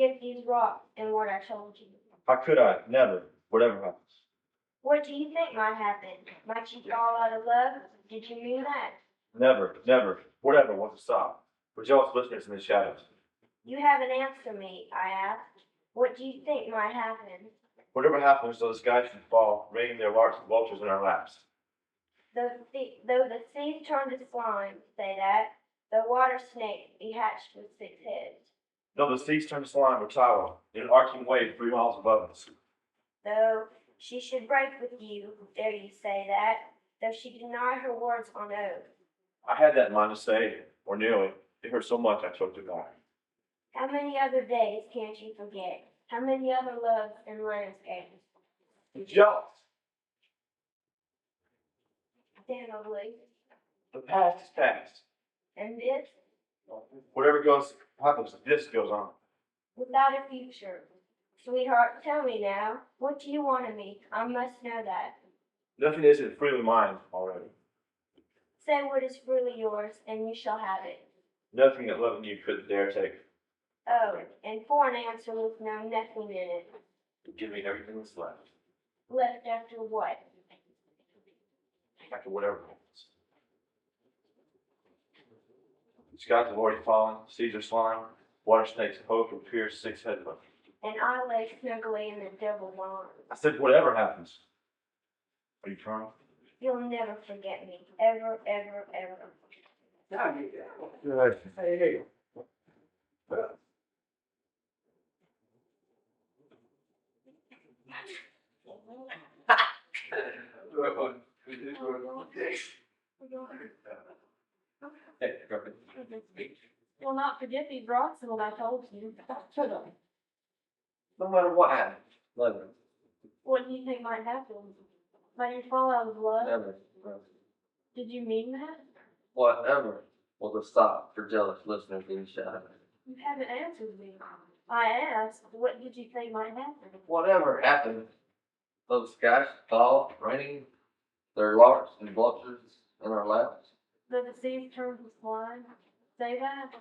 forget these rocks and what I told you? How could I? Never. Whatever happens. What do you think might happen? Might you fall out of love? Did you mean that? Never, never. Whatever wants to stop. We're jealous listeners in the shadows. You haven't answered me, I asked. What do you think might happen? Whatever happens, those guys should fall, raining their larks and vultures in our laps. Though the sea turned to slime, say that, the water snake be hatched with 6 heads. Though the seas turn to slime or tower, in an arcing wave 3 miles above us. Though she should break with you, dare you say that, though she deny her words on oath. I had that in mind to say, or nearly. It hurt so much I choked it back. How many other days can't you forget? How many other loves and landscapes? I'm jealous. Understandably. The past is past. And this? Whatever happens, this goes on. Without a future. Sweetheart, tell me now, what do you want of me? I must know that. Nothing isn't freely mine already. Say what is freely yours, and you shall have it. Nothing that loving you could dare take. Oh, and for an answer with no nothing in it. Give me everything that's left. Left after what? After whatever happens. The skies have already fallen, seas are slime, water snakes hope and pierce 6 heads of. And I lay snugly in the devil's arms. I said whatever happens. Are you trying? You'll never forget me. Ever, ever, ever. Good. Hey. You'll not forget these rocks and what I told you. No matter what happens, never. What do you think might happen? Might you fall out of love? Never. Did you mean that? Whatever will just stop for jealous listeners in the shadows. You haven't answered me. I asked, what did you think might happen? Whatever happens, those skies fall, raining their larks and vultures in our laps. Though the seas turn to slime, say that?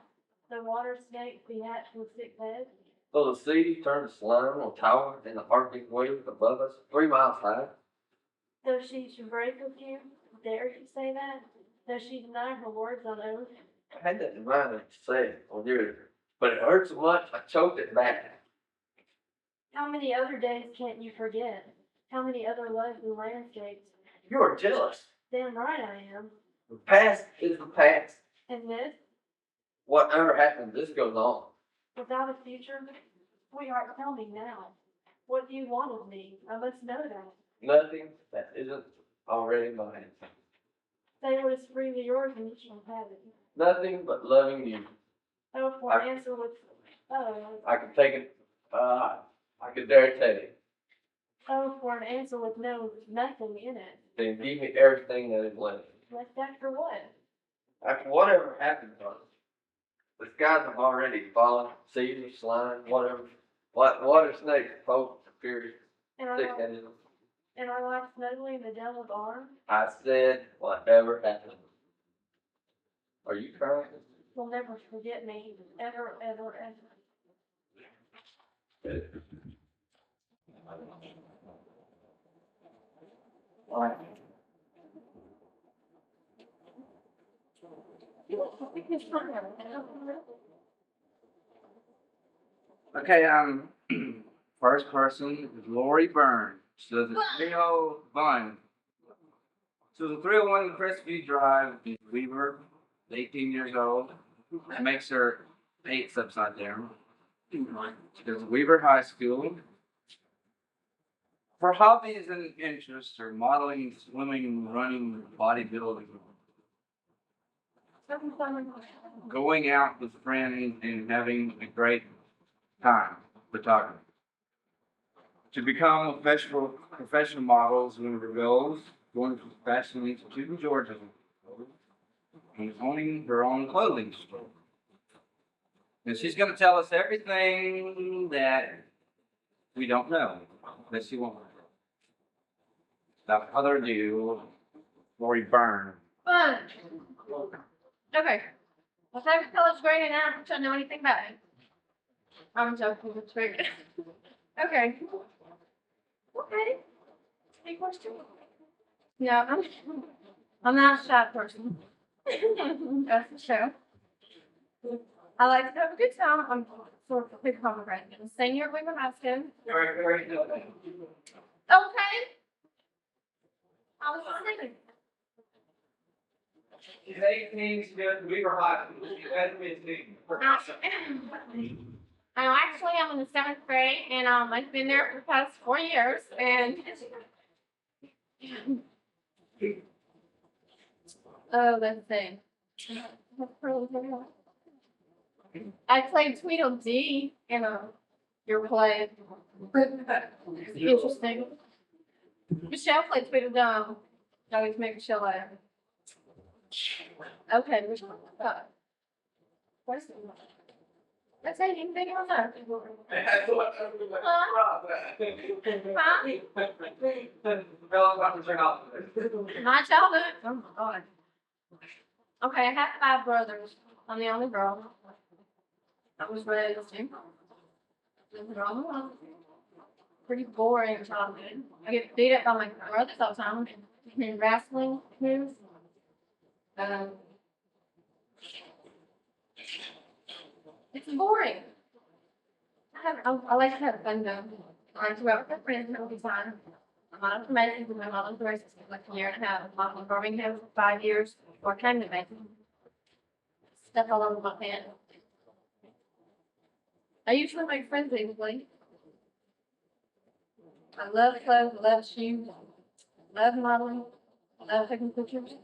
The water snake be hatched with 6 heads? Though the sea turn to slime or tower in the arcing wave above us, 3 miles high. Though she should break with you, dare you say that? Though she deny her words on oath? I had that in mind to say it on here, but it hurt so much I choked it back. How many other days can't you forget? How many other loves and landscapes? You are jealous. Damn right I am. The past is the past. And this? Whatever happens, this goes on. Without a future? Sweetheart, tell me now. What do you want of me? I must know that. Nothing that isn't already mine. Say what is freely yours and you shall have it. Nothing but loving you. Oh, for an answer with, I could take it, I could dare take it. oh, for an answer with nothing in it. Then give me everything that is left. Left after what? After whatever happens, the skies have already fallen, seas, slime, whatever. Water snakes, hope, fury, And I thick-headed. lie snugly in the devil's arms? I said whatever happens. Are you crying? You'll never forget me. Ever, ever, ever. Okay, first person is Lori Bunn. She lives at 30 Bunn. She was a 301 Crestview Drive in Weaver, 18 years old. That makes her 8 upside down. She goes to Weaver High School. Her hobbies and interests are modeling, swimming, running, bodybuilding. Going out with friends and having a great time, photography. To become a professional models, one of her goals, going to the Fashion Institute in Georgia, and owning her own clothing store. And she's going to tell us everything that we don't know, that she won't. Without further ado, Lori Bunn. Fun. Okay. My favorite color is green, and I don't know anything about it. I'm joking. It's very good. Okay. Okay. Any questions? No, I'm not a shy person. That's for sure. I like to have a good time. I'm sort of a big pomegranate. I'm a senior at Weaver High School. Okay. I was singing. She's 18, she's got Weaver High. She's had me Actually, I'm in the 7th grade, and I've been there for the past 4 years, and oh, let's see. I played Tweedledee in your play. It's interesting. Michelle played Tweedledum. I always make Michelle laugh. Okay, which one? What's it? Let's say anything on that. My childhood? Oh my God. Okay, I have 5 brothers. I'm the only girl. I was raised pretty boring childhood. I get beat up by my brothers all the time in wrestling moves. It's boring. I like to have fun though. I like to go out with my friends all the time. I'm not a Mason because my mom was raised like a year and a half. Mom was Birmingham for 5 years before I came to Mason. Stuff all over my pants. I usually make friends easily. I love clothes, I love shoes, I love modeling, I love taking pictures.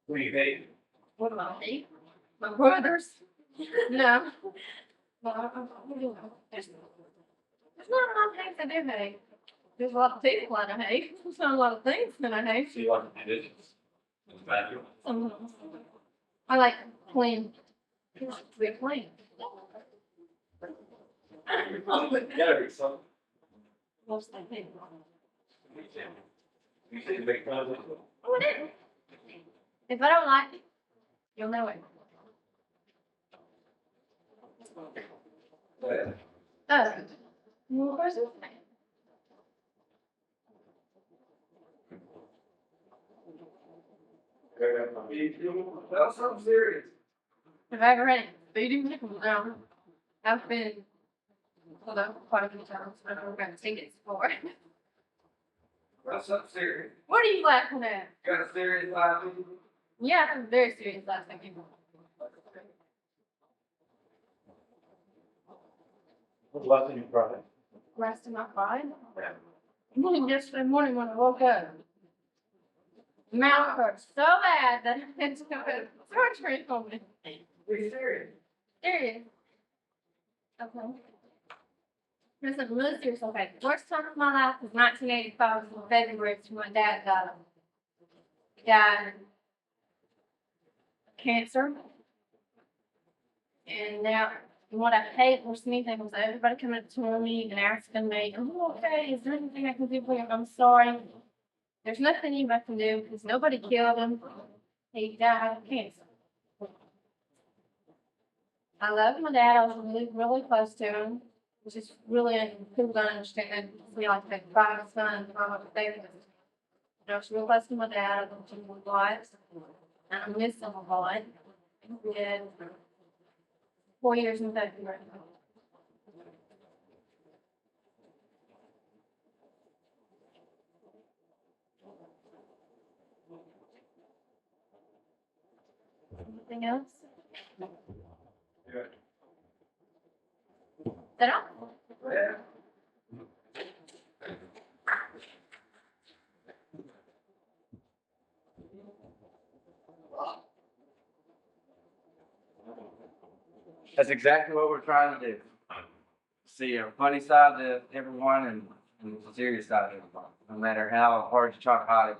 Who do you hate? What do I hate? My brothers. No. There's not a lot of things I do hate. There's a lot of people I don't hate. There's not a lot of things that I hate. So you like the conditions? It's bad. I like clean. We're clean. Yeah, son. Most of the people. You say make fun of it? Oh, it is. If I don't like it, you'll know it. More questions? Well, something serious. Have I ever had voodoo? No. I've been, although quite a few times, but I've never got tickets for it. Well, something serious. What are you laughing at? Got a serious life. Yeah, I'm very serious last thing. What's the last thing you cried? Last time I cried? Yesterday morning when I woke up. Mouth hurt so bad that I had to go to the surgery for me. Are you serious? Serious. Okay. This is really serious. Okay. The worst time of my life was 1985 in February when my dad died. He died of cancer. And now, what I hate worse than anything was everybody coming up to me and asking me, "Are you okay? Is there anything I can do for you?" I'm sorry. There's nothing anybody can do because nobody killed him. He died of cancer. I love my dad. I was really, really close to him. Which is really, people don't understand. We like to have 5 sons, 5 babies. I was real close to my dad. I loved him a lot. And I miss him a lot. We had 4 years in February. Anything else? Yeah. Is that all? Yeah. That's exactly what we're trying to do. See a funny side to everyone and a serious side to everyone. No matter how hard you try to hide it,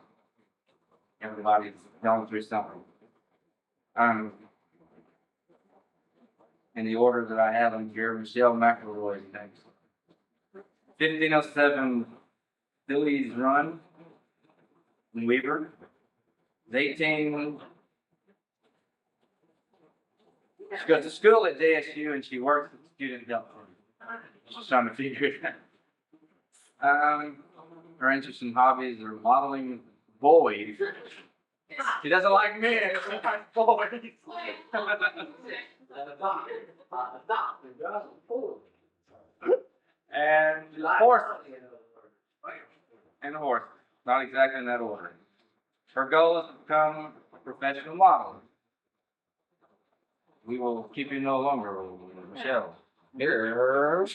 everybody's going through something. In the order that I have them here, Michelle McLeroy next. 1507 Phillies Run in Weaver. 18. She goes to school at JSU and she works at Student Health. Just trying to figure it out. Her interests and hobbies are modeling boys. He doesn't like men, he likes boys. And horse. And a horse. Not exactly in that order. Her goal is to become a professional model. We will keep you no longer, Michelle. Here.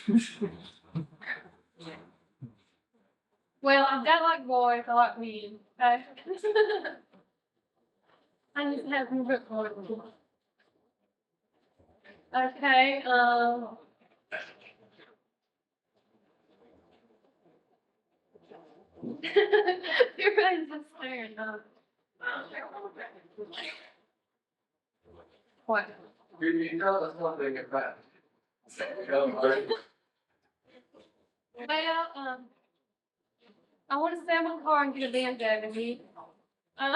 Well, I don't like boys, I like men. Okay? I just have some book boys. Okay, everybody's just staring, huh? What? You know that's one thing about. Well, I want to sell my car and get a banjo and me. I'm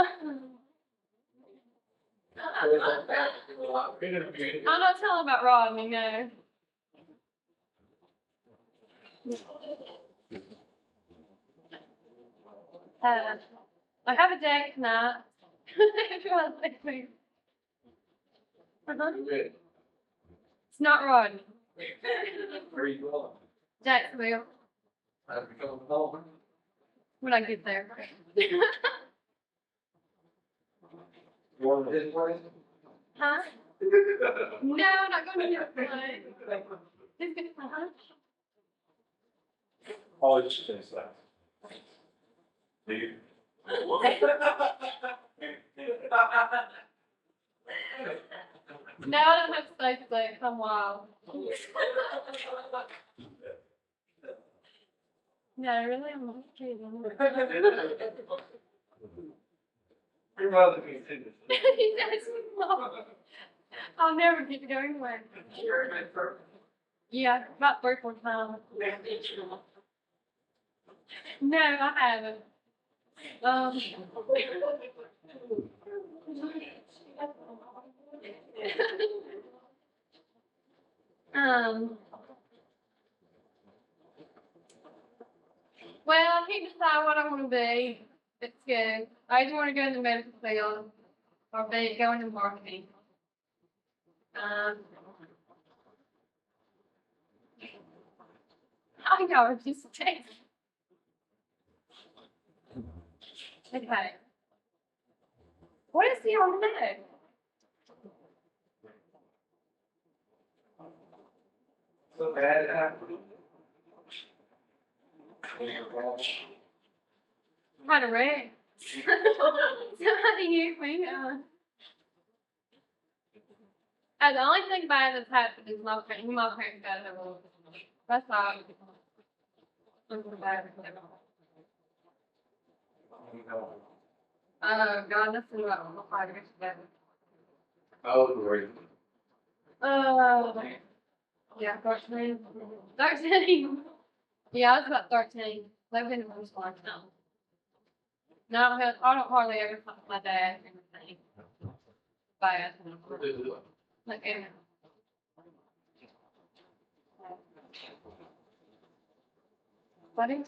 not telling about Rodney, no. I have a date tonight. If you want to say please. It's not Rodney. Where you going? Jacksonville. Have you come home? When I get there. You want to his place? Huh? No, I'm not going to his place. He's gonna, huh? Oh, just finish that. Do you? No, I don't have space today. I'm wild. No, really, I'm not kidding. Your mother can see this. He does. I'll never get to go anywhere. Yeah, about 3 or 4 times. No, I haven't. Well, I can't decide what I want to be. It's good. I either want to go in the medical field or go into marketing. I know, it's just a taste. Okay. What is he on the bed? So bad it happened. Had a wreck. Somebody hit me. The only thing bad that's happened is my parents got it. That's all. God, that's about 5 years ago. Oh, great. Yeah, 13. 13. Yeah, I was about 13. They've been divorced a long time. No, I don't hardly ever talk to my dad or anything. Bad. Like, Buddy?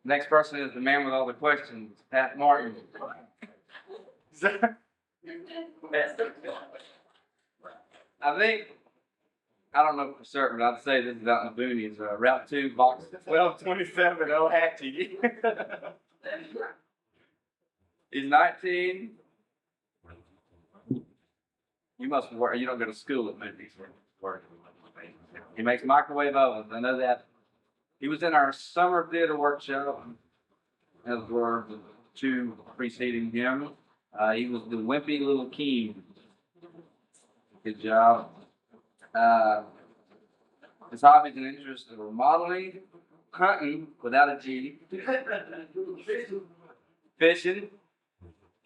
Next person is the man with all the questions, Pat Martin. I think, I don't know for certain, but I'd say this is out in the boonies, Route 2, Box 1227, Ohatchee. He's 19. You must work, you don't go to school at Mooney's. He makes microwave ovens, I know that. He was in our summer theater workshop, as were the 2 preceding him. He was the wimpy little king. Good job. His hobbies and interests are modeling, hunting without a G, fishing,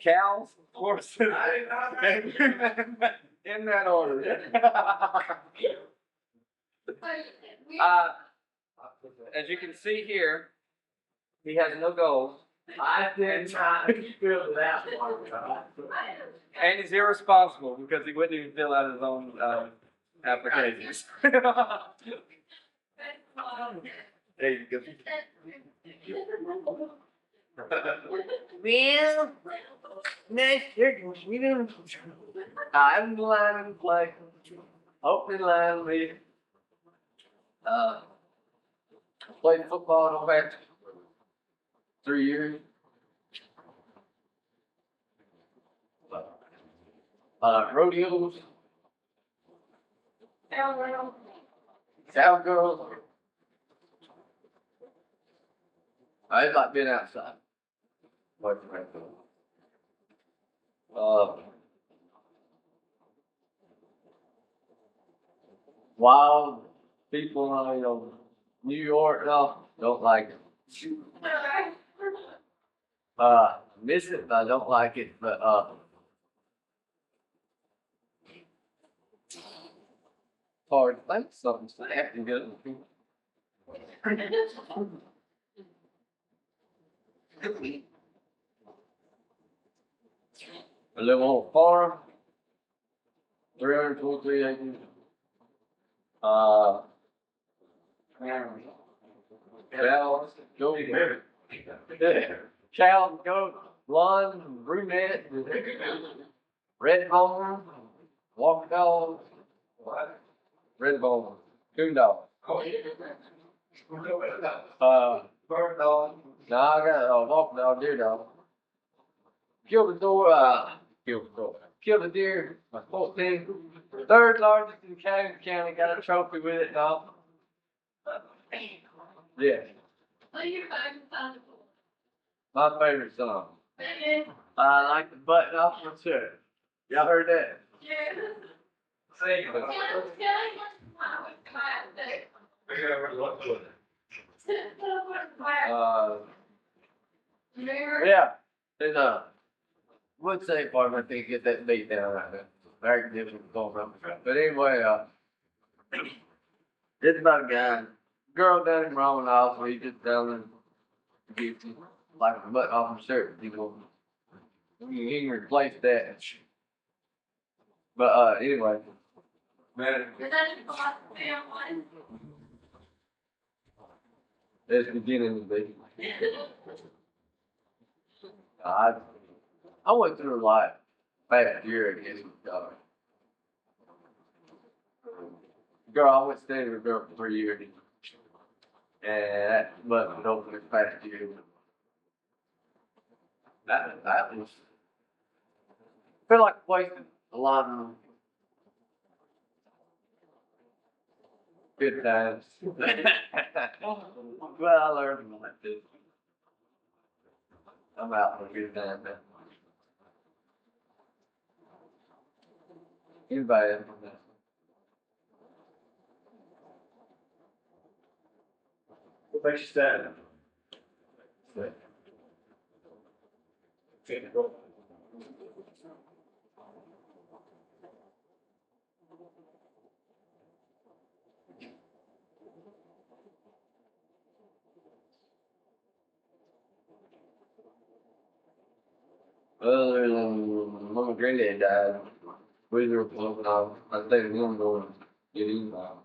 cows, horses, in that order. as you can see here, he has no goals. I did not feel that one. And he's irresponsible because he wouldn't even fill out his own applications. There you go. Well, next year, we don't. I'm the line and play. Opening line with. Played football the past 3 years. Rodeos. Cowgirls. I've not been outside. Wild people, you know, New York, no, don't like it. Miss it, but I don't like it, but, hard to think of something, so I have to get it. I live on a farm, 323 acres. Cows, goats, cows, goats, blonde, brunette, red bone, walk dogs, red bone, coon dog. Bird dog. No, I got a walk dog, deer dog. Killed a deer, my 14th, third largest in county, got a trophy with it, dog. Yeah. My favorite song. I like the button off my shirt. Y'all heard that? Sing it. Yeah, there's a would say part of I think get that beat down right there. Very difficult going from. But anyway, it's about a guy, girl down in Roman so he just down and gives him like a button off his shirt. He can replace that. But anyway. Man, it's beginning to be. I went through a lot past year against girl. I went staying with a girl for 3 years, and that must have over this past year. That was feel like wasting a lot of good times. Well, I learned from that too. I'm out for a good time now. Anybody else on that? What makes you stand? Other than when my granddad died, we were floating off. I stayed in him going to get him out.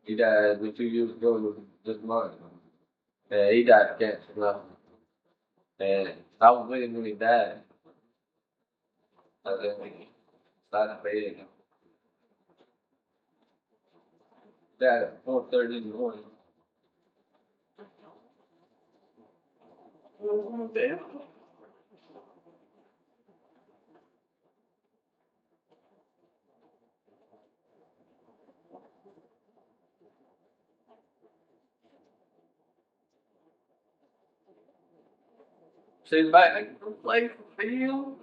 He died 2 years ago this month. And he died of cancer now. And I was with him when he died. I then started paying him. Died at 4:30 in the morning. Damn. Sit back and play for field.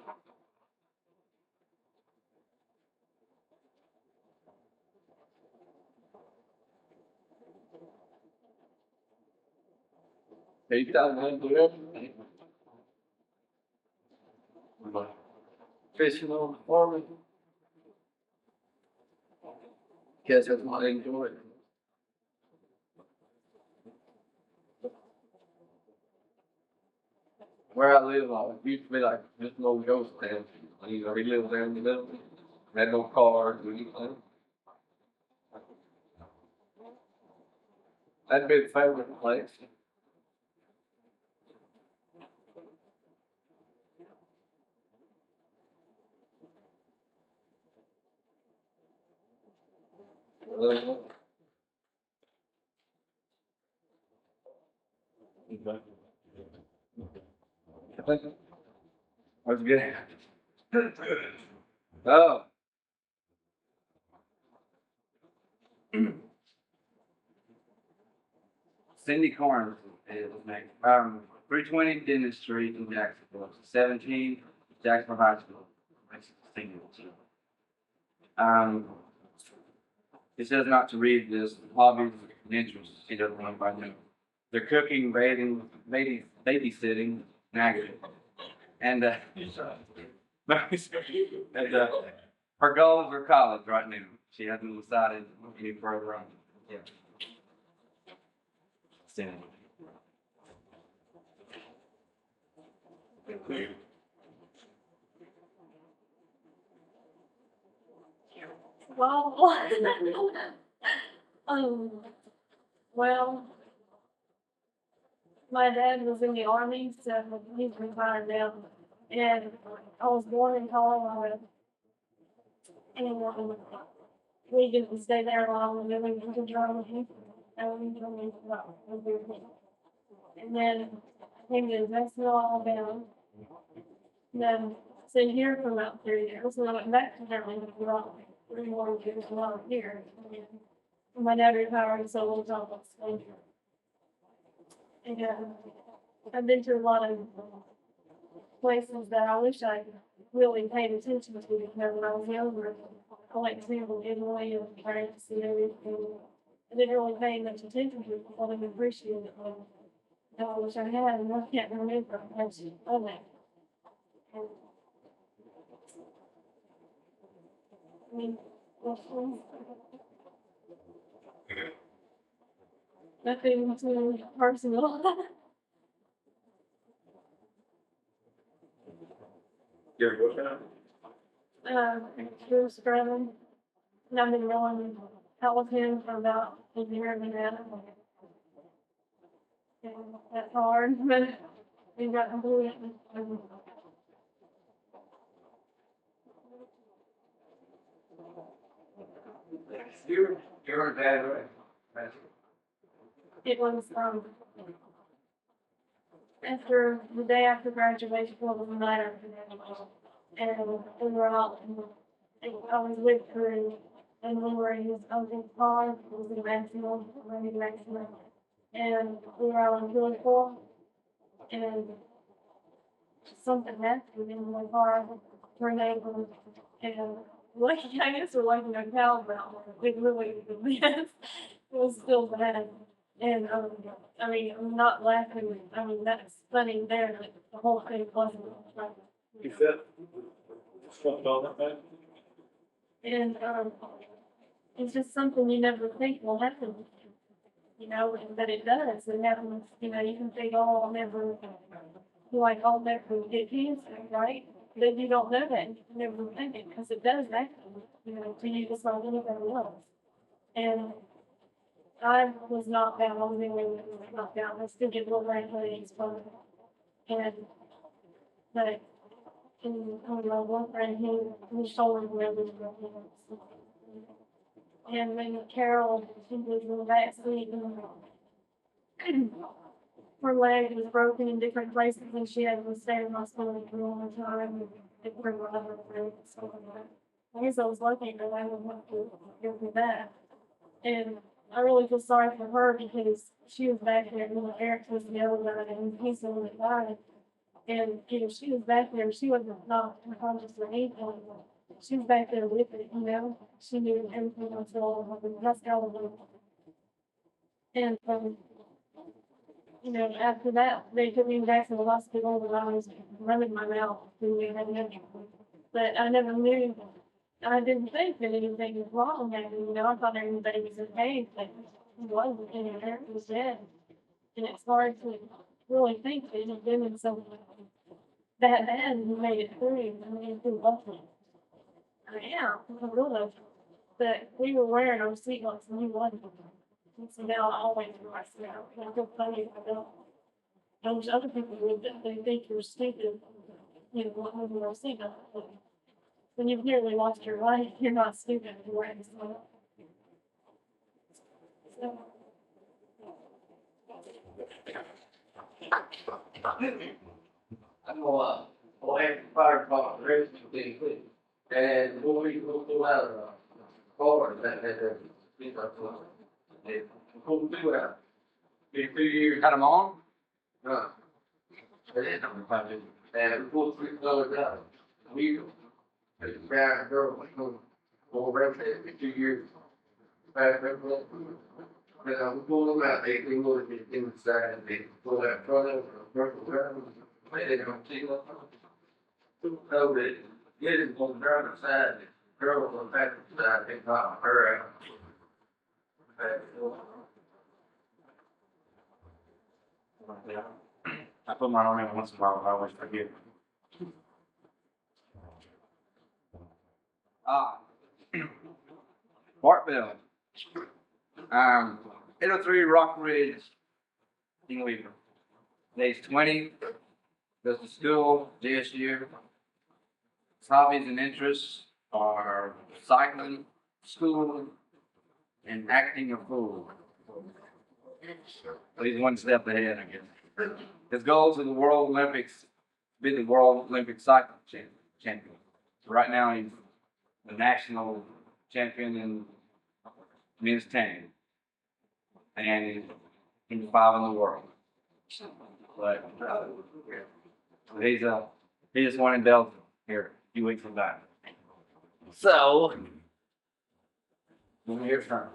He doesn't have to do everything. Fishing on the farm. Guess that's what I enjoy. where I live, it used to be like just an old ghost town. You know, he lives there in the middle. Had no cars or anything. That'd be the favorite place. That's good. Oh. Cindy Carnes is next. 320 Dennis Street in Jacksonville. 17 Jacksonville High School. It says not to read this. Hobbies and interests. She doesn't want to know. They're cooking, bathing, babysitting, nagging. And her goals are college right now. She hasn't decided any further on. Yeah. Cindy. Well, well, my dad was in the army, so he's retired now. And I was born in Colorado. And we didn't stay there long, and then we went to Germany. And we went to and then I came to Jacksonville, Alabama. Then stayed here for about 3 years, and I went back to Germany for about 3 more years while I was here. And my dad retired, so we was staying here. And I've been to a lot of places that I wish I really paid attention to because when I was younger, I went to Italy and France and everything. I didn't really pay much attention to it, I didn't appreciate it. I wish I had, and I can't remember much of it. And, I mean, nothing too personal. Your boyfriend? Bruce Brown. And I've been going out with him for about a year and a half. And that's hard, but we got to do it. Your dad, right? It was after the day after graduation, it was the night after graduation, and we were out, and I was with her, and we were in his uncle's car. It was in Maxwell, and we were out on really cool, and something happened in my car, tornado, and like I guess we're like a cow now. It really was a mess. It was still bad. And I mean, I'm not laughing. I mean, that's funny there, but the whole thing wasn't right. You said, something on that, man? And it's just something you never think will happen, you know, but it does. It happens, you know, you can think, oh, I'll never, like, I'll never get cancer, right? But you don't know that. You can never think it because it does happen, you know, to you just like anybody else. And I was knocked out. I was in knocked out. I still get little red hoodies from it. And, but, my boyfriend, he told me where we were. And then Carol, she was in the backseat, and her leg was broken in different places, and she had to stay in the hospital for a long time. And it bring her other friends and stuff like that. I guess I was lucky that I didn't have to go through that. And I really feel sorry for her because she was back there, you know, Eric was the other guy, and he's the one that died. And, you know, she was back there, she wasn't not unconscious or anything. She was back there with it, you know. She knew everything was going on, and that's how it was. And, you know, after that, they took me back to the hospital, and I was running my mouth through the head. But I never knew. I didn't think that anything was wrong with me, you know. I thought everybody was okay, but it wasn't. You know, Eric was dead. And it's hard to really think that you've been in something that bad and you made it through and made it through lucky. I am, I really. But we were wearing our seatbelts and you wasn't. And so now I always wear my seatbelt. And I feel funny if I don't. Those other people that they think you're stupid, you know, not moving your seatbelt. But when you've nearly lost your life, you're not stupid if you're wearing a seatbelt. So. I go up, go ahead and fire department, raise the thing, and before we go out of the forward, you know, and before we do that, in 2 years, Cut them on? it is number 5, and before we go out, we, the guy and girl, go around there in 2 years, we pull them out, they go to the inside, and they pull that front of the purple ground, they don't see them. So that kid is gonna drive the side, the girl on the back of the side, they knock her out. I put mine on there once in a while, I always forget. Bart Bell. 803 Rock Ridge, England. Age 20, goes to school, JSU. His hobbies and interests are cycling, school, and acting a fool. So he's one step ahead, I guess. His goals are the World Olympics, be the World Olympic cycling champion. So right now he's the national champion in men's 10. And he's 5 in the world. But he's just one in Belgium here a few weeks from back. So here's her.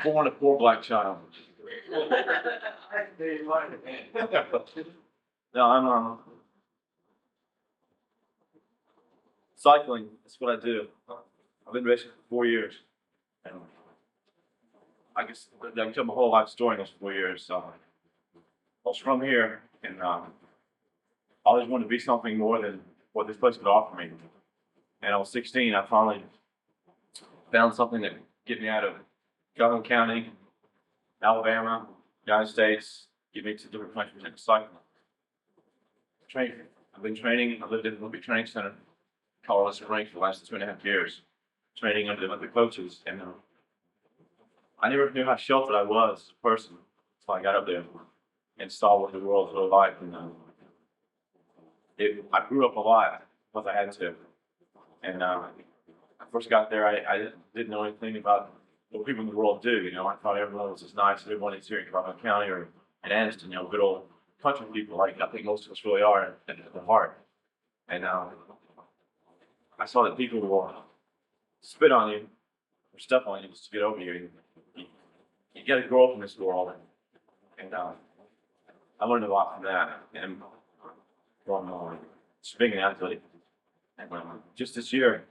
Born a poor black child. No, I'm cycling. That's what I do. I've been racing for 4 years, and I guess I can tell my whole life story in those 4 years. So I was from here, and I always wanted to be something more than what this place could offer me. And I was 16. I finally found something that could get me out of Calhoun County, Alabama, United States, get me to different countries and cycling. Training. I've been training. I lived in the Olympic Training Center, Colorado Springs, for the last 2.5 years, training under the coaches. And I never knew how sheltered I was as a person until I got up there and saw what the world's really like. And I grew up a lot because I had to. And I first got there, I didn't know anything about what people in the world do. You know, I thought everyone was as nice as everyone is here in Carnes County or in Anniston, you know, good old country people like I think most of us really are at the heart. And I saw that people will spit on you or step on you just to get over you. You got to grow up in this world. And I learned a lot from that. And from being an athlete. And just this year,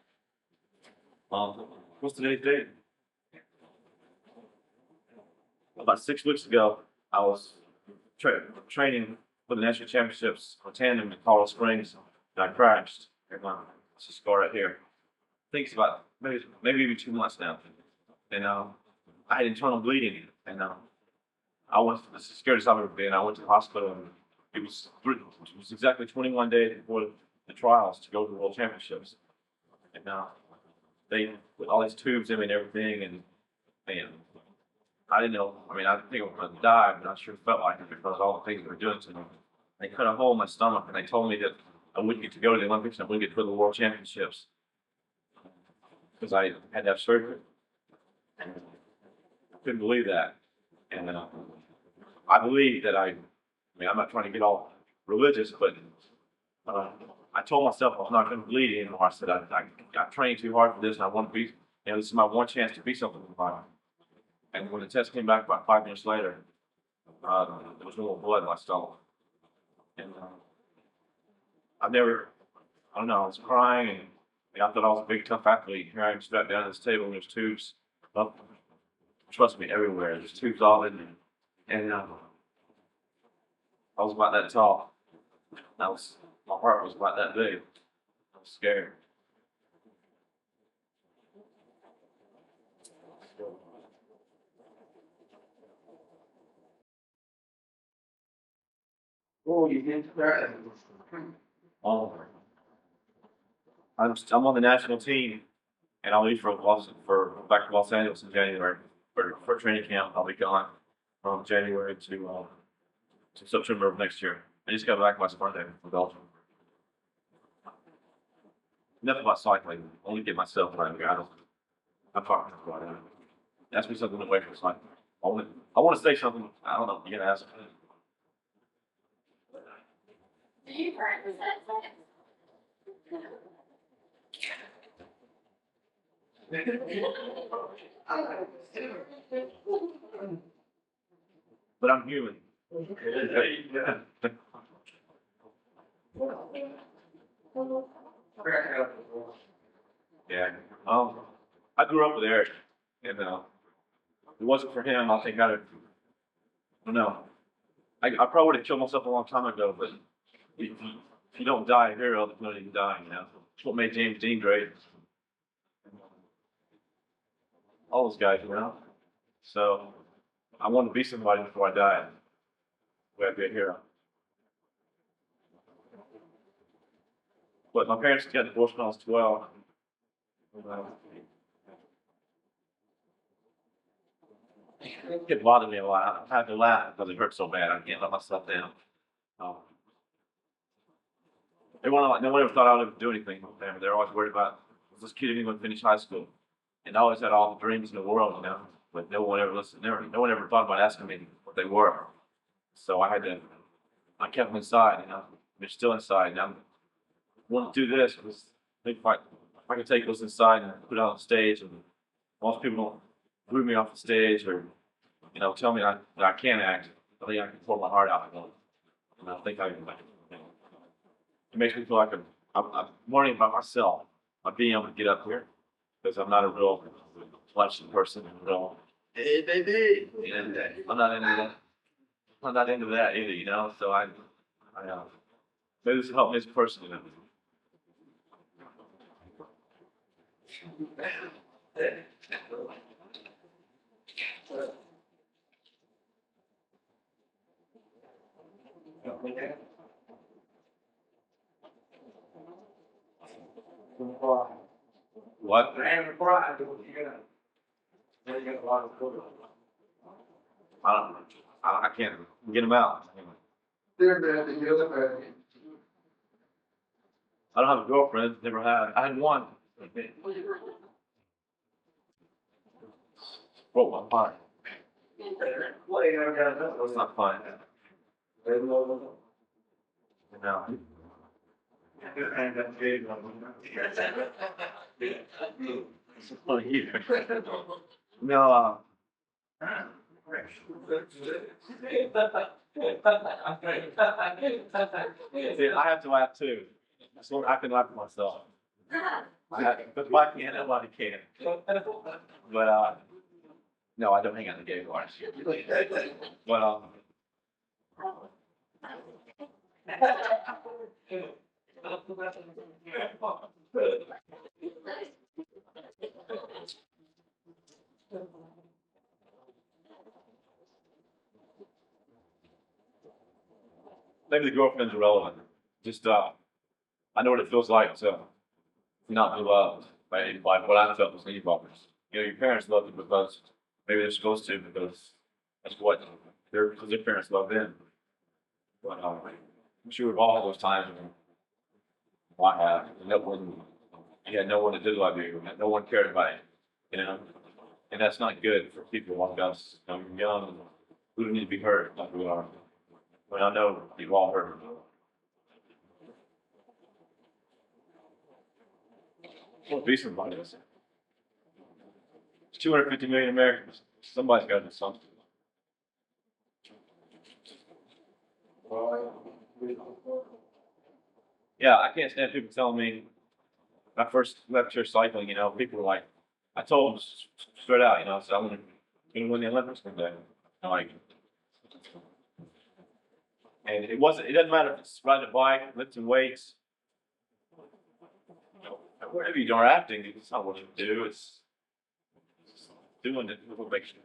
what's today's date? About 6 weeks ago, I was training for the national championships on tandem in Colorado Springs, and I crashed. And it's a scar right here. I think it's about maybe even 2 months now. And I had internal bleeding, and I was as scared as I've ever been. I went to the hospital, and it was exactly 21 days before the trials to go to the World Championships. And they with all these tubes in me and everything, and I didn't know. I mean, I didn't think I was going to die, but I sure felt like it because of all the things they were doing to me. They cut a hole in my stomach, and they told me that I wouldn't get to go to the Olympics and I wouldn't get to go to the World Championships because I had to have surgery. And I couldn't believe that. And I believe that I mean, I'm not trying to get all religious, but I told myself I was not going to bleed anymore. I said, I trained too hard for this, and I want to be, this is my one chance to be something in life. And when the test came back about 5 minutes later, there was no blood in my stomach. And I don't know, I was crying, and I thought I was a big, tough athlete. Here I am strapped down to this table, and there's tubes up trust me, everywhere. There's tubes all in there. And I was about that tall. My heart was about that big. I was scared. Oh, you did right. Um, I'm on the national team, and I'll leave for back to Los Angeles in January for training camp. I'll be gone from January to September of next year. I just got back last Monday from Belgium. Enough about cycling. Only get myself right, guys. I'm talking about that. Ask me something away from cycling. I want to say something. I don't know. You gotta ask me. Do you practice that? But I'm human. Yeah. I grew up with Eric, and if it wasn't for him, I think I don't know. I probably would have killed myself a long time ago, but if you don't die a hero, there's no need to die, you know. That's what made James Dean great. All those guys, you know. So I wanted to be somebody before I died. We had to be a hero. But my parents got divorced when I was 12. It bothered me a lot. I had to laugh because it hurt so bad. I can't let myself down. No one ever thought I would do anything with them. They're always worried about, was this kid even going to finish high school? And I always had all the dreams in the world, you know. But no one ever listened. No one ever thought about asking me what they were. So I kept them inside, you know. They're still inside. And I wanted to do this because if I could take those inside and put it on the stage, and most people don't boo me off the stage or, you know, tell me that I can't act. I think I can pour my heart out. And I think I can. It makes me feel like I'm learning about myself by being able to get up here because I'm not a real flashy person. Hey, baby. I'm not into that. I'm not into that either, you know. So maybe this will help me as a person, you know. What? I can't get them out. I don't have a girlfriend. Never had. I had one. Broke my heart. That's not fun. No. It's funny either. No. See, I have to laugh too. So I can laugh at myself. But if I can't, nobody can. But no, I don't hang out in the gay bars. But maybe the girlfriend's irrelevant. Just I know what it feels like to not be loved by what I felt was anybody. You know, your parents love you because maybe they're supposed to because that's what their parents love them. But I'm sure we've all had those times when I have. You had no one that did love you. No one cared about you. You know, and that's not good for people like us. You know, you're young and we don't need to be hurt like we are. But I know you've all heard. Well, be somebody. There's 250 million Americans. Somebody's got to do something. Yeah, I can't stand people telling me. When I first left here cycling, you know, people were like, I told them straight out, you know, I said I want to can win the Olympics one day. Like, and it doesn't matter if it's riding a bike, lifting weights, you know, whatever you do or acting, it's not what you do, it's doing it, what makes you.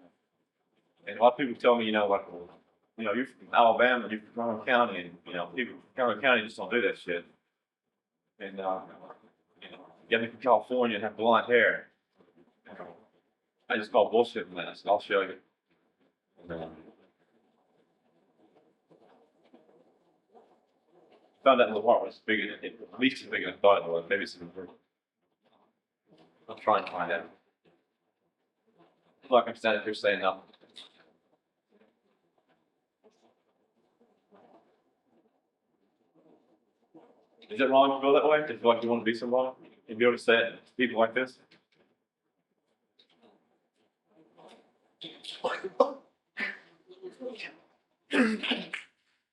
And a lot of people tell me, you know, like, well, you know, you're from Alabama, you're from Carnes County, and, you know, people from Carnes County just don't do that shit. And, you know, you get from California and have blonde hair. I just call bullshit from that, so I'll show you. And, found that little heart was bigger, at least as big as I thought it was. Maybe it's even bigger. I'll try and find out. Look, I'm standing here saying nothing. Is it wrong to go that way? Do you feel like you want to be somebody and be able to say it to people like this?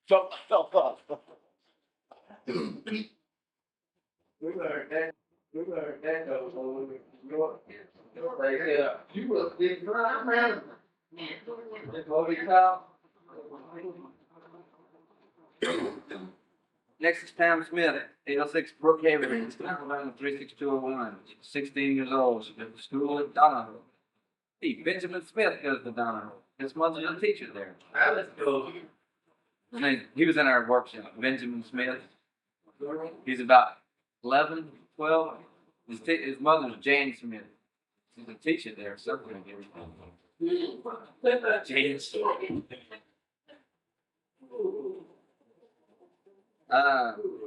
Shut myself up. We learned that goes on you was big crime man. That's what we call. Next is Pam Smith, 806 Brookhaven, Alabama 36201. 16 years old. She went to school at Donahoe. Hey, Benjamin Smith goes to Donahoe. His mother's a teacher there. Let's go. He was in our workshop, Benjamin Smith. He's about 11, 12. His mother's Jane Smith. She's a teacher there, somewhere here. Jane Smith.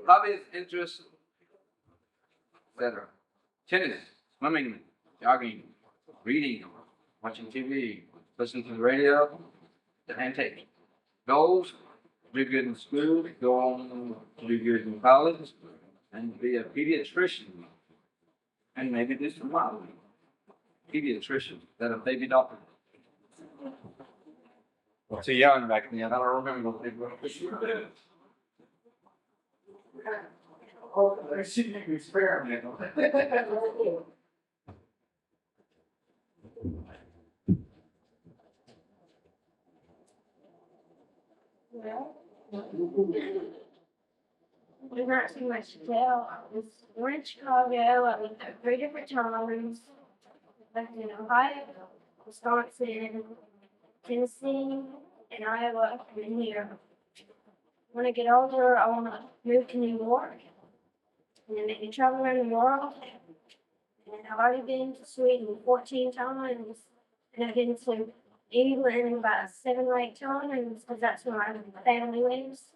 Hobbies, interests, etc. Tennis, swimming, jogging, reading, watching TV, listening to the radio, and tape. Goals, do good in school, go on to do good in college, and be a pediatrician. And maybe do some modeling. Pediatrician, that a baby doctor. Too young back then, I don't remember what they were. Oh, they're shooting an experiment. Well, there's not too much to tell. We're in Chicago. I lived there 3 different times. Lived in Ohio, Wisconsin, Tennessee, and Iowa, and here. When I get older, I want to move to New York and then maybe travel around the world. And I've already been to Sweden 14 times, and I've been to England about 7 or 8 times because that's where my family lives.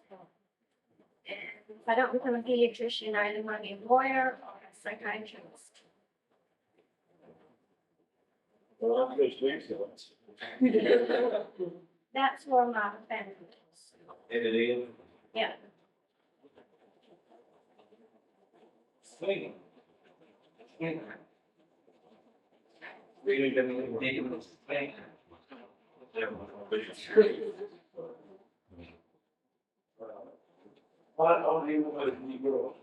And if I don't become a pediatrician, I either want to be a lawyer or a psychiatrist. That's where my family lives. In it is. Yeah. Swing. Really didn't need to swing. What on you with you girl?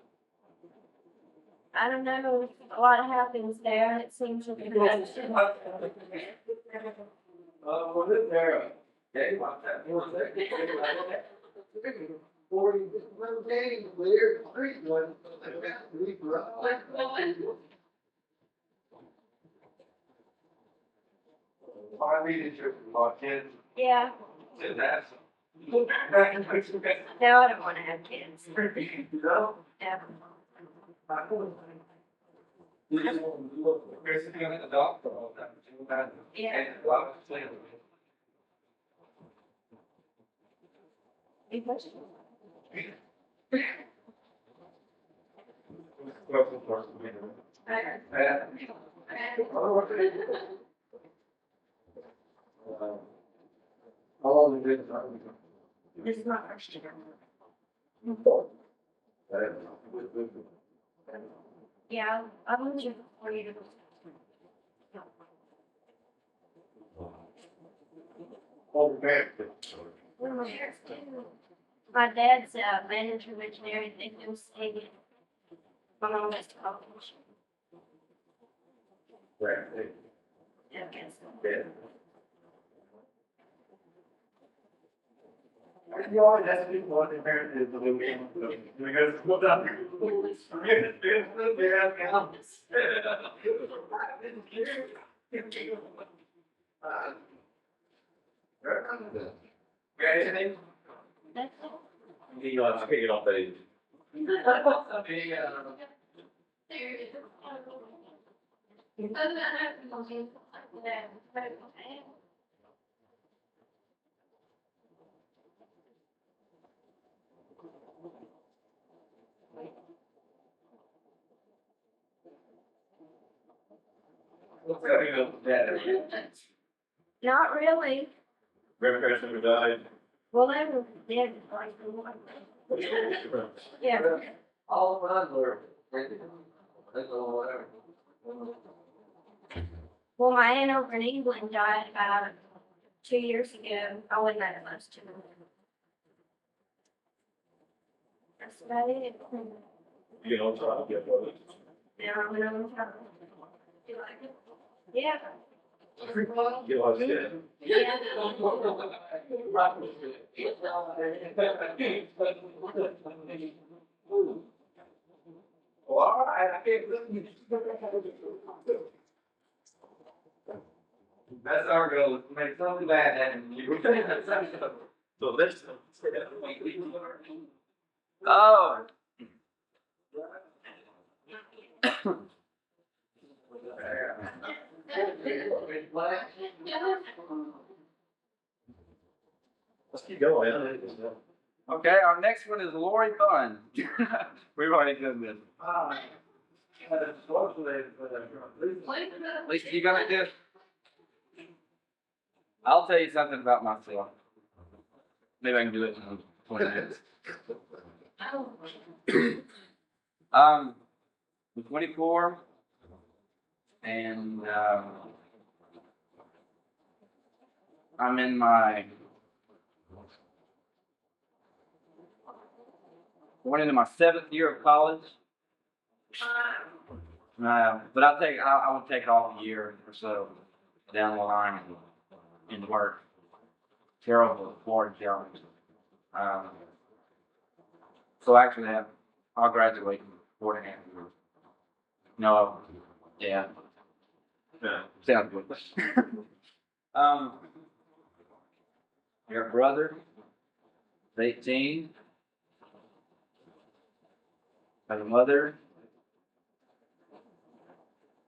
I don't know. A lot happens there. It seems to be good. Was it there? Yeah, about that. 40 games there, 3 one. I needed your kids. Yeah. And that's. No, I don't want to have kids. No. Yeah. Chris is going to the doctor all the time. Yeah. Any questions? How long is it? This is my first year. Yeah, I've lived here for 4 years. Well, my parents do. My dad's manager of engineering, they do stay. My mom goes to college. Yeah, I guess so. You always ask me what the parent is, the little game. Because, well, done. Anything? That's You know, I can't get off that easy. Not really. Grandparents never died. Well, they were dead like yeah. All of mine were, that's all whatever. Well, my aunt over in England died about 2 years ago. I wasn't that close to her. That's about it. You know, so I'll get one. Yeah, I went over to her. You like it? Yeah. You know, I said. Yeah. Well, all right, I can't. That's our goal, is to make something bad happen to you. So this. Oh. Let's keep going. Okay, our next one is Lori Bunn. We've already done this. At least you gonna do. I'll tell you something about myself. Maybe I can do it in 20 minutes. I'm 24, and I'm in my going into my 7th year of college. But I would take it off a year or so down the line and work. Terrible Florida jobs. So actually, I'll graduate in 4.5 years. No, yeah, Yeah. sounds good. Your brother, 18. Got a mother,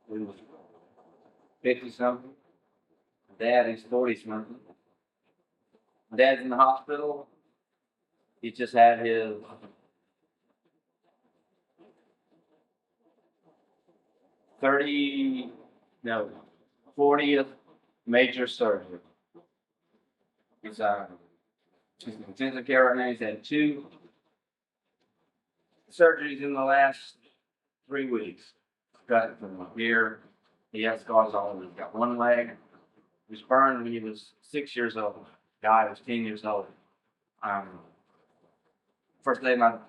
who's 50 something. Dad is 40 something. Dad's in the hospital. He just had his 40th major surgery. He's in intensive care right now. He's had 2 surgeries in the last 3 weeks. Got it from here. He has scars all over. He's got one leg. He was burned when he was 6 years old. Guy was 10 years old. First day my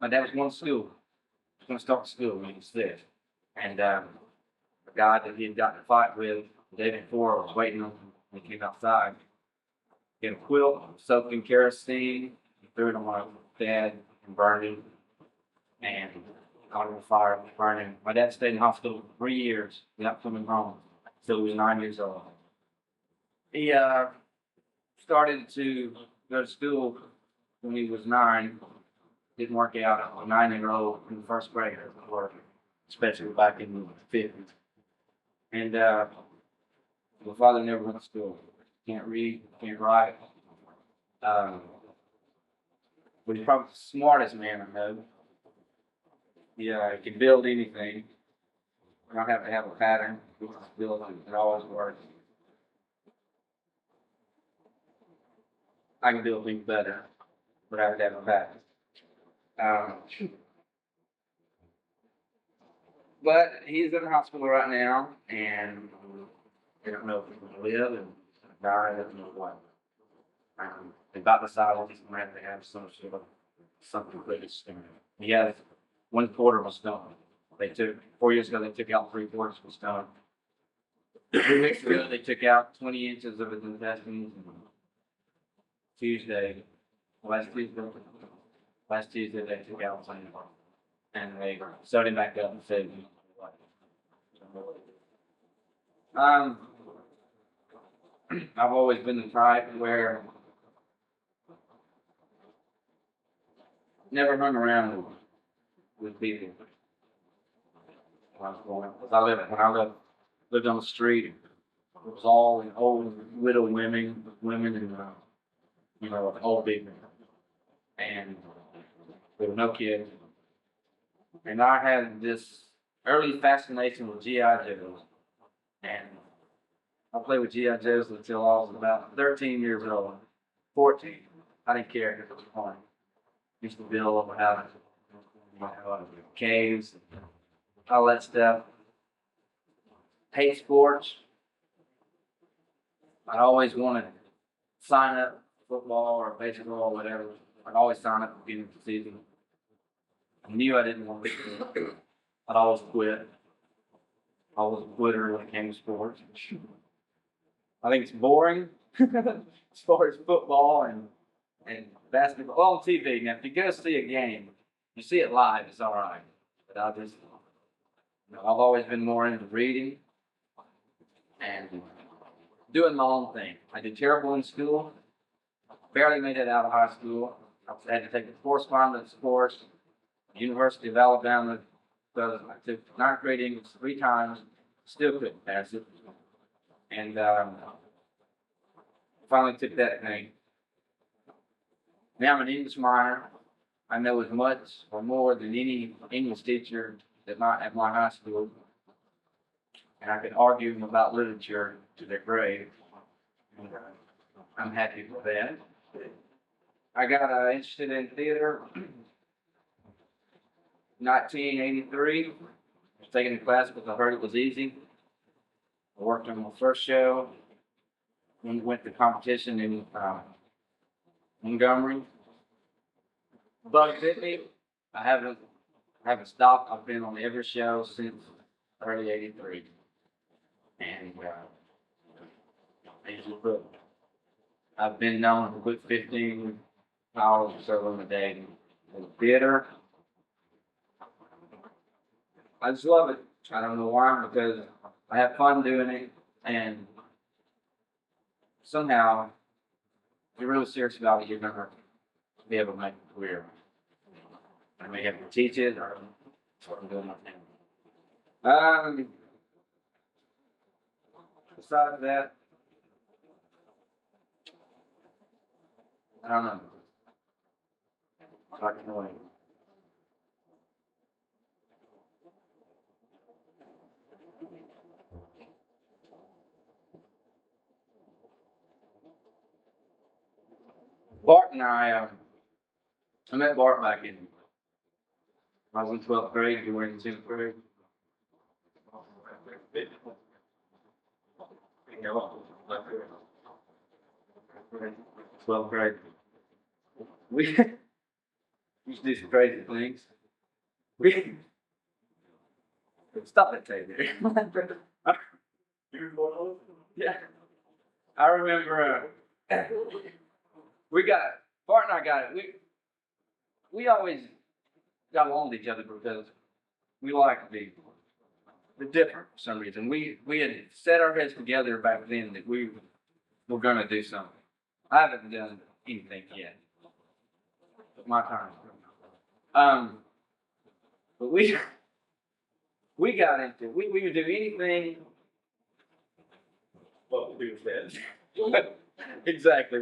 dad was going to school. He was going to start school when he was 6. And the guy that he had gotten in a fight with the day before was waiting on him when he came outside. He had a quilt soaked in kerosene. He threw it on my dad and burned him. And caught him on fire, burned him. My dad stayed in the hospital for 3 years without coming home until he was 9 years old. He started to go to school when he was 9. Didn't work out. A 9-year-old in the first grade doesn't work, especially back in the 50s. And my father never went to school. Can't read, can't write. But he's probably the smartest man I know. Yeah, he can build anything. You don't have to have a pattern. You can just build it. It always works. I can build things better, but I have to have a pattern. But he's in the hospital right now, and they don't know if he's going to live and die. They don't know what. They about decided he's going to have some sort of something pretty soon. He has 1/4 of a stone. They took 4 years ago. They took out 3/4 of a stone. 3 weeks ago, they took out 20 inches of his intestines. And Tuesday, Last Tuesday they took out Sunday, and they sewed him back up and said, um, I've always been the type where never hung around with people. When I lived on the street, it was all old widow women and old people, and there were no kids. And I had this early fascination with GI Joes, and I played with GI Joes until I was about 13 years old. 14, I didn't care if it was fun. Used to build out caves, all that stuff. Hate sports. I always wanted to sign up for football or baseball or whatever. I'd always sign up at the beginning of the season. I knew I didn't want to. I'd always quit. I was a quitter when it came to sports. I think it's boring as far as football and basketball. Well, on TV. Now, if you go see a game, you see it live, it's all right. But I've always been more into reading and doing my own thing. I did terrible in school. Barely made it out of high school. I had to take a correspondence course at the University of Alabama. So I took 9th grade English 3 times, still couldn't pass it. And finally took that thing. Now I'm an English minor. I know as much or more than any English teacher at my high school. And I could argue about literature to their grave. And, I'm happy with that. I got interested in theater 1983. I was taking a class because I heard it was easy. I worked on my first show. We went to competition in Montgomery. Bugs hit me. I haven't stopped. I've been on every show since early '83, and I've been known to put 15 hours or so in a day in the theater. I just love it. I don't know why, because I have fun doing it, and somehow, if you're really serious about it, you're gonna be able to make a career. I may have to teach it, or sort of doing my thing. Besides that, I don't know. I can wait. Bart and I met Bart back in, I was in 12th grade, you were in 10th grade. 12th grade. We used to do some crazy things. Stop that tape there. Yeah. I remember Bart and I got it. We always got along with each other because we like to be different for some reason. We had set our heads together back then that we were going to do something. I haven't done anything yet. But my time. But we got into we would do anything. What we said. Exactly.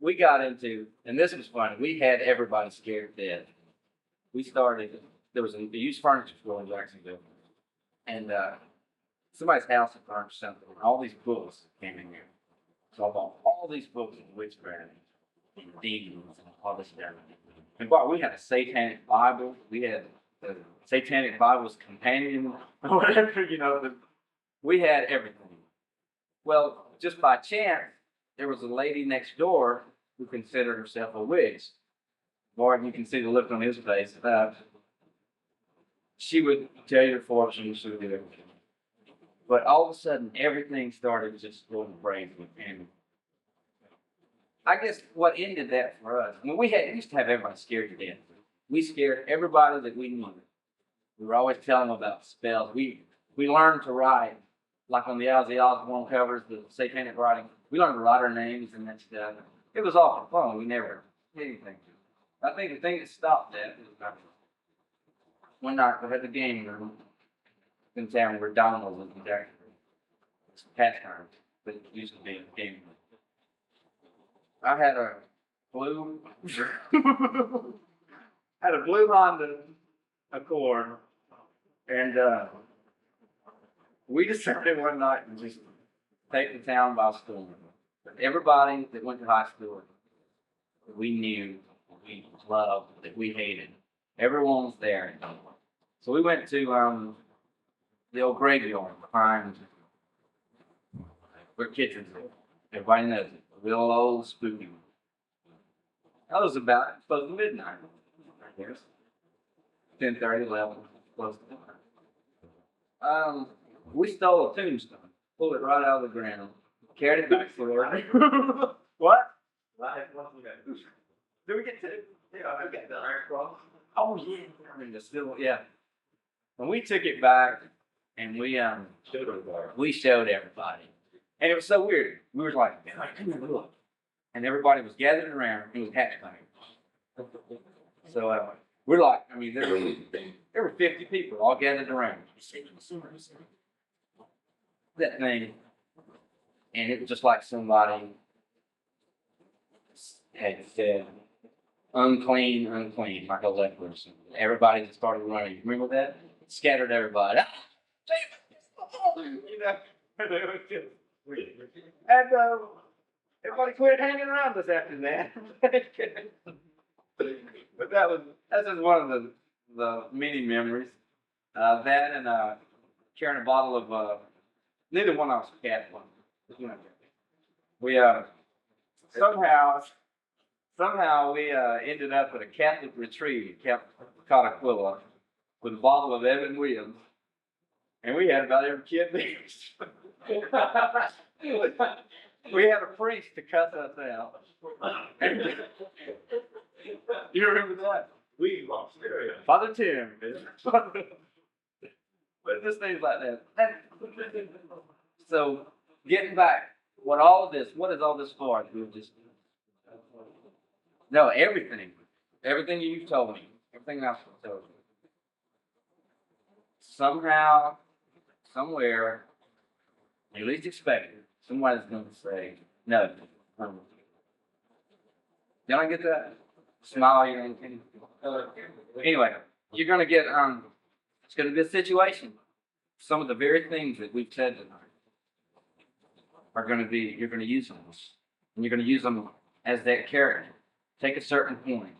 We got into, and this was funny. We had everybody scared to death. We started. There was a used furniture store in Jacksonville, and somebody's house had burned or something. And all these books came in here. So I bought all these books of witchcraft and demons and all this stuff. And we had a satanic Bible. We had the Satanic Bible's companion, or whatever, we had everything. Well, just by chance, there was a lady next door who considered herself a witch. Bart, you can see the look on his face. She would tell you her fortune, she would do everything. But all of a sudden, everything started just going crazy. And I guess what ended that for us, I mean, we used to have everybody scared to death. We scared everybody that we knew. We were always telling them about spells. We learned to write, like on the Ozzy Osbourne covers, the satanic writing. We learned to write our names and that stuff. It was awful fun. We never did anything. I think the thing that stopped that was one night we had the game room in town where dominoes was there. It's pastime, but it used to be a game room. I had a blue had a blue Honda Accord, and we decided one night to just take the town by storm. Everybody that went to high school, that we knew, that we loved, that we hated, everyone was there. So we went to the old graveyard behind where kitchens are. Everybody knows it. A real old spooky one. That was about close to midnight, I guess. 10:30, 11, close to midnight. We stole a tombstone, pulled it right out of the ground, carried it back to the What? Did we get to? Yeah, I got the Iron Cross. Oh yeah, I mean, yeah. And we took it back, and we showed everybody, and it was so weird. We were like, man, come here, look, and everybody was gathered around. It was hatchback. So we're like, I mean, there were 50 people all gathered around. That thing, and it was just like somebody had said, unclean, unclean, like a leper or something. Everybody just started running. Remember that? Scattered everybody. You know, and everybody quit hanging around us after that. But that's just one of the many memories. That and carrying a bottle of neither one of us Catholic. We somehow we ended up at a Catholic retreat at Camp Cotaquilla with a bottle of Evan Williams, and we had about every kid there. We had a priest to cuss us out. You remember that? We lost stereo. Father Tim. But just things like that. So getting back, what is all this for? No, everything you've told me, everything else I've told you. Somehow, somewhere, you least expect it, somebody's going to say, no. Did I get that? Smile, you're going to anyway, you're going to get, it's going to be a situation. Some of the very things that we've said tonight are going to be, you're going to use them. And you're going to use them as that character. Take a certain point,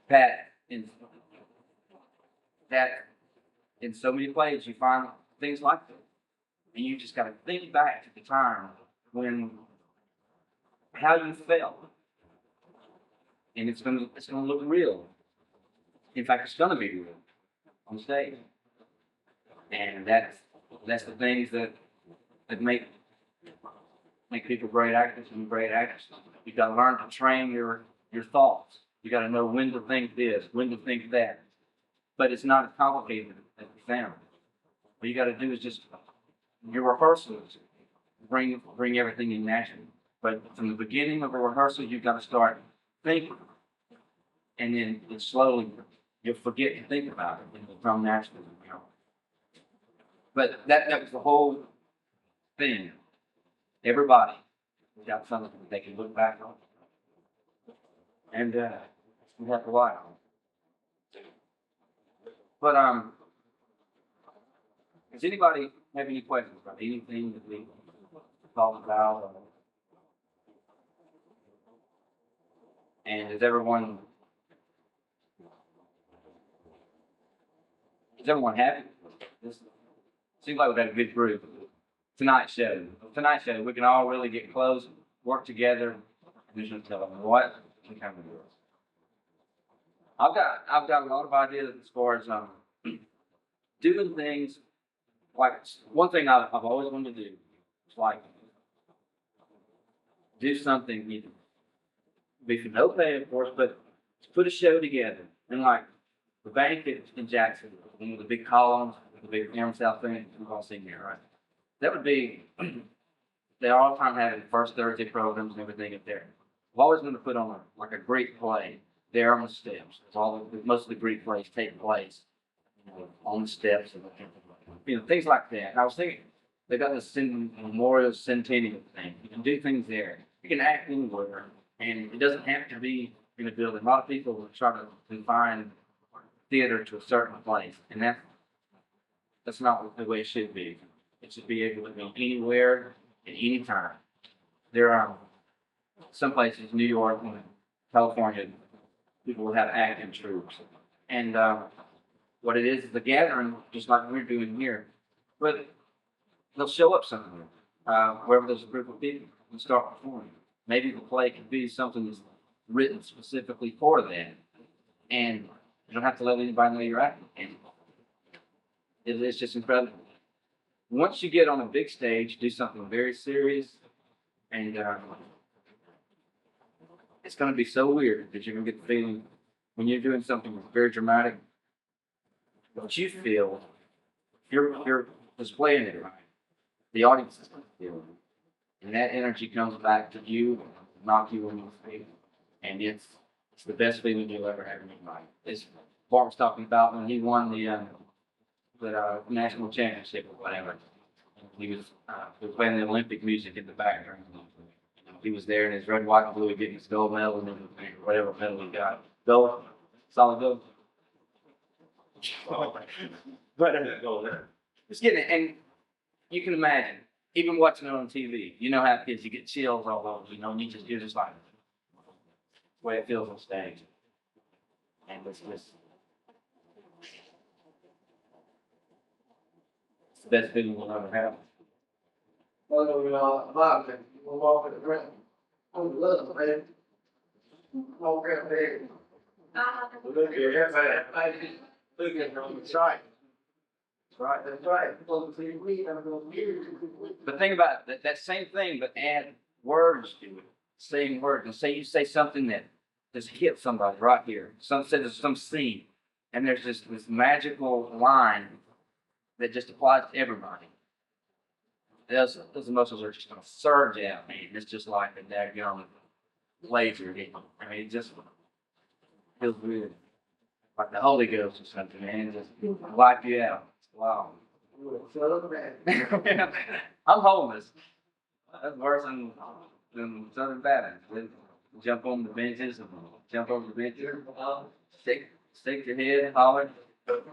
Pat, in so many plays you find things like that. And you just got to think back to the time when, how you felt. And it's gonna look real. In fact, it's gonna be real on stage. And that's the things that make people great actors and great actresses. You gotta learn to train your thoughts. You gotta know when to think this, when to think that. But it's not as complicated as it sounds. What you gotta do is just your rehearsals bring everything in naturally. But from the beginning of a rehearsal, you've got to start thinking, and then slowly you'll forget to think about it and it'll come naturally. But that was the whole thing. Everybody got something that they can look back on, and we have to rely on. But does anybody have any questions about anything that we talked about? And is everyone happy? This seems like we've got a good group. Tonight's show, we can all really get close, work together, and just tell them what we can do. I've got a lot of ideas as far as doing things. Like one thing I've always wanted to do is like do something, you know, be for no pay, of course, but put a show together. And like the bank in Jackson, one of the big columns, the big Air South thing, we've all seen there, right? That would be, they're all the time having first Thursday programs and everything up there. I've always going to put on like a Greek play there on the steps. Most of the Greek plays take place, you know, on the steps and you know, things like that. And I was thinking, they got this Memorial Centennial thing. You can do things there. You can act anywhere, and it doesn't have to be in a building. A lot of people will try to confine theater to a certain place, and that's not the way it should be. It should be able to be anywhere at any time. There are some places, New York and California, people will have acting troops, and what it is a gathering, just like we're doing here, but they'll show up somewhere, wherever there's a group of people and start performing. Maybe the play could be something that's written specifically for that, and you don't have to let anybody know you're acting. And it's just incredible. Once you get on a big stage, do something very serious, and it's going to be so weird that you're going to get the feeling when you're doing something that's very dramatic, what you feel, you're displaying it right. The audience is going to feel it. And that energy comes back to you, knock you on your feet. And it's the best feeling you'll ever have in your life. It's Bart was talking about when he won the national championship or whatever. He was playing the Olympic music in the background. He was there in his red, white, and blue, getting his gold medal and whatever medal he got. Gold, solid gold. But just getting it, and you can imagine, even watching it on TV, you know how kids, you get chills all over, you know, and you're just like, the way it feels on stage. And it's the best feeling we'll ever have. Well, we'll walk at the ground. I love man. Walk out there. Look at everybody. Look at them. That's right. That's right. That's right. But think about it, that same thing, but add words to it. Same words. And say you say something that just hits somebody right here. There's some scene, and there's just this magical line that just applies to everybody. Those emotions are just going to surge out, man. It's just like a daggone laser hitting. I mean, it just feels weird. Like the Holy Ghost or something, man. It just wipe you out. Wow. I'm homeless. That's worse than Southern Baptist. They jump on the benches and jump over the benches. Stick your head, holler. But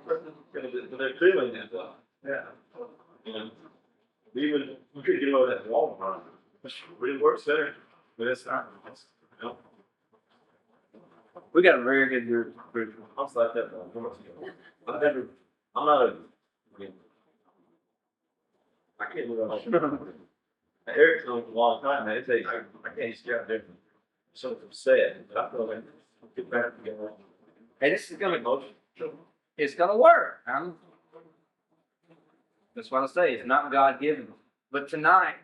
they're feeling that though. Yeah. You know, even we could get over that wall run. It works there, but it's not. You know. We got a very good group. I was like that I'm not a. I can't do that. Eric's known for a long time, man. I can't just get out there and something sad, but I feel like get back together. Hey, this is it's gonna work. That's what I say. It's not God given. But tonight,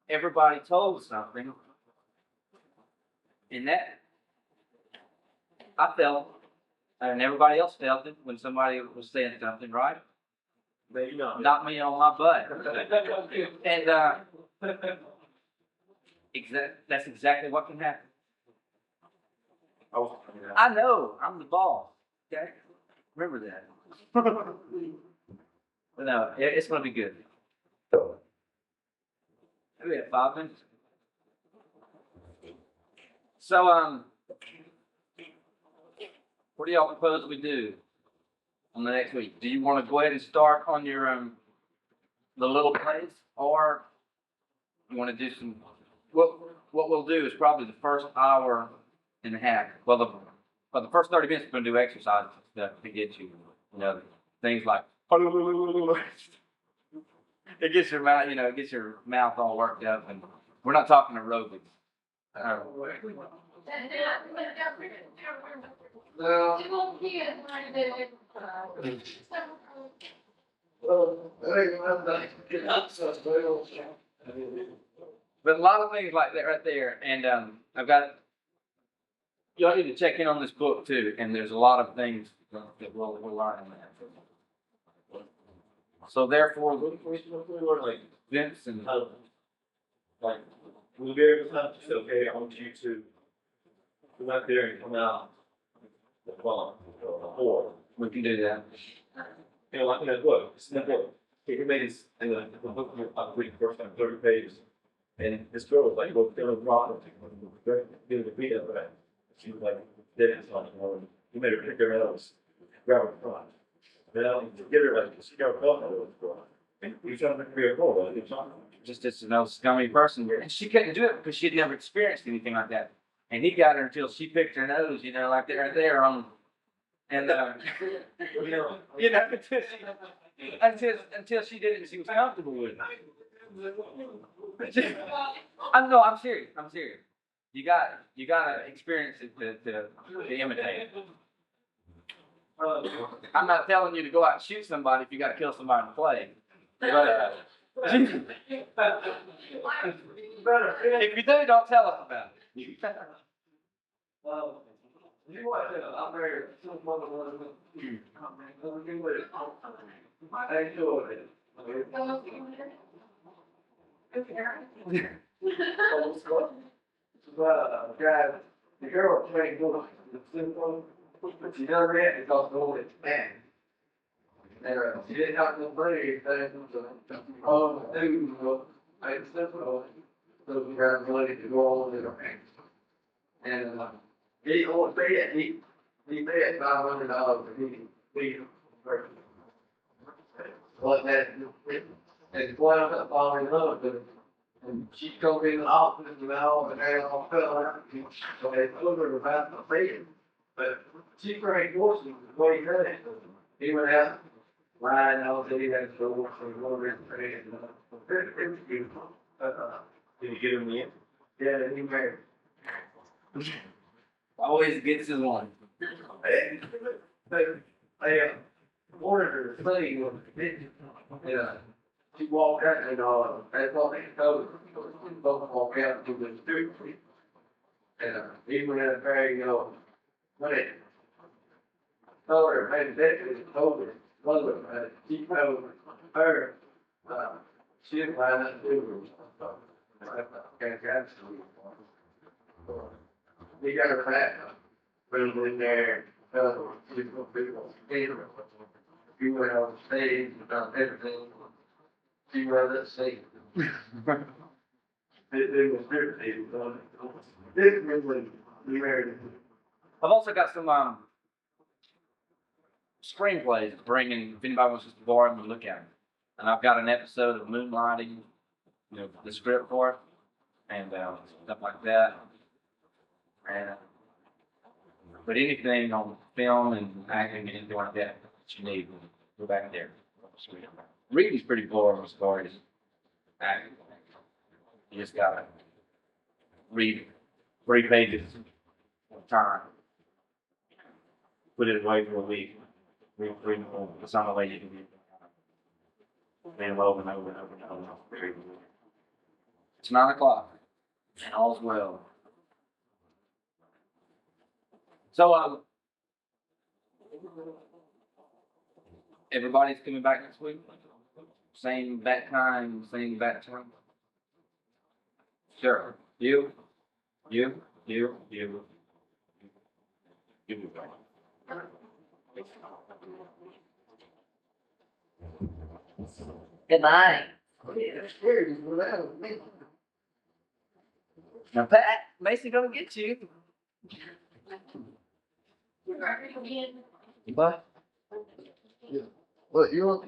everybody told something, and that I felt, and everybody else felt it when somebody was saying something, right? Maybe not. Knocked me on my butt. And that's exactly what can happen. I know. I'm the boss. Okay? Remember that. But no, it's going to be good. We have 5 minutes. So, what do y'all propose we do on the next week? Do you want to go ahead and start on your the little plays, or you want to do some? What we'll do is probably the first hour and a half. Well, the first 30 minutes we're going to do exercises stuff to get you, things like it gets your mouth, it gets your mouth all worked up, and we're not talking aerobics. But a lot of things like that right there. And I've got, y'all need to check in on this book too. And there's a lot of things that we'll learn in that. So therefore, Like, Vince and like, we'll be able to say, okay, I want you to come out there and come out the phone, or, we can do that. you know, like in that book, it's in that book. He made his, in the book, I'm reading the first time, 30 pages. And this girl was like, well, feeling problem, getting the beat up, right? She was like, dead or something, he made her pick her nose, grab her front. Then I get her like, she got her phone over the front. And he was trying to make her call, like, it's not. Just as no scummy person. And she couldn't do it because she'd never experienced anything like that. And he got her until she picked her nose, you know, like that right there on, and you know, until she did it and she was comfortable with it. I'm serious. I'm serious. You gotta experience it to imitate it. I'm not telling you to go out and shoot somebody if you gotta kill somebody to play. But if you do, don't tell us about it. I'm very, I enjoy it. Guys, the girl playing good. She never had to talk to it, man. She didn't have to play anything. I simple. So we got money to go on in our hands. And he only paid he paid $500 he but that and one of the falling in love with him. And she told me in the office and all and they all fell out. So they told her about the paying. But she prayed forces the way he did it. He went out, lying all day, that so and go around praying. It was beautiful. Did you get him in? Yeah, he married. Always gets his one. They ordered her to play with yeah. She walked out and that's all they told her. Both walked out to the street. And he went in there, when it told her, maybe that told her, mother, she told her, she didn't find that to her. He got her back, put him in there, he went on stage about everything. She was at sea. It was dirty. It really, he married. I've also got some screenplays to bring in if anybody wants us to borrow them and look at them. And I've got an episode of Moonlighting, the script for it, and stuff like that. And but anything on film and acting and anything like that you need, go back there. Reading's pretty boring as far as acting. You just gotta read 3 pages at a time. Put it away for a week. Read more. That's not the way you can do it. Read them over and over and over and over. It's 9 o'clock, and all's well. So, everybody's coming back next week? Same bat time, same bat time? Sure. You. Good night. Now, Pat, Mason gonna get you. What? What, you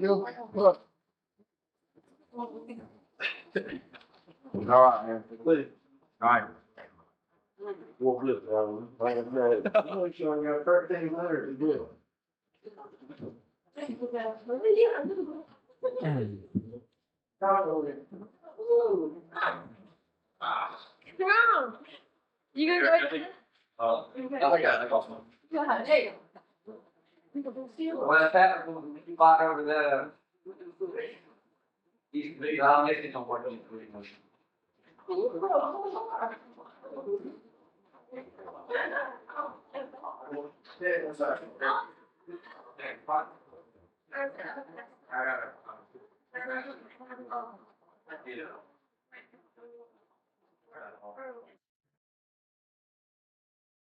what? All right, man. All right. Well, look, I'm showing you 1300 to do Come on. You gonna go? I got one. Yeah, hey. Well, Pat will fought over the. He's on making on what he's doing. I got it.